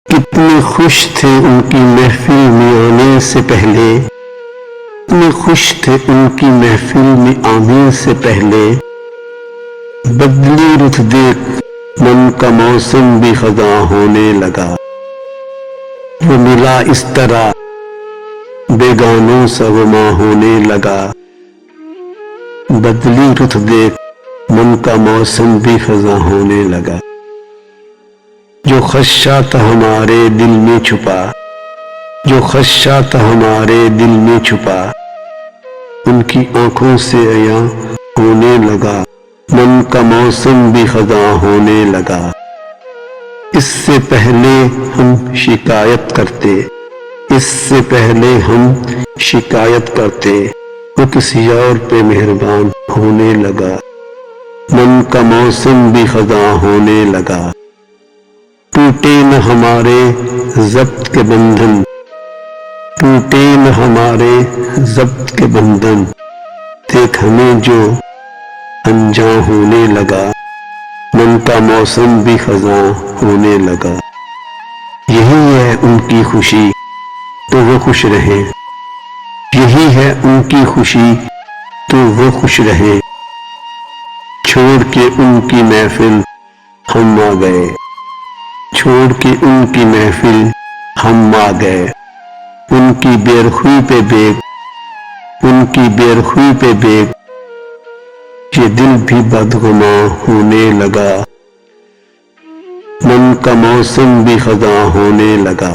کتنے خوش تھے ان کی محفل میں آنے سے پہلے، کتنے خوش تھے ان کی محفل میں آنے سے پہلے، بدلی رخ دیکھ من کا موسم بھی خزاں ہونے لگا، وہ ملا اس طرح بیگانوں سا وماں ہونے لگا، بدلی رخ دیکھ من کا موسم بھی خزاں ہونے لگا، جو خدشہ تھا ہمارے دل میں چھپا، جو خدشہ تھا ہمارے دل میں چھپا، ان کی آنکھوں سے عیاں ہونے لگا، من کا موسم بھی خزاں ہونے لگا، اس سے پہلے ہم شکایت کرتے، اس سے پہلے ہم شکایت کرتے، وہ کسی اور پہ مہربان ہونے لگا، من کا موسم بھی خزاں ہونے لگا، ٹوٹے نہ ہمارے ضبط کے بندھن، ٹوٹے نہ ہمارے ضبط کے بندھن، دیکھ ہمیں جو انجاں ہونے لگا، من کا موسم بھی خزاں ہونے لگا، یہی ہے ان کی خوشی تو وہ خوش رہے، یہی ہے ان کی خوشی تو وہ خوش رہے، چھوڑ کے ان کی محفل ہم آ گئے، چھوڑ کے ان کی محفل ہم آ گئے، ان کی بے رخی پہ بیگ، ان کی بے رخی پہ بیگ، یہ دل بھی بدگماں ہونے لگا، من کا موسم بھی خزاں ہونے لگا۔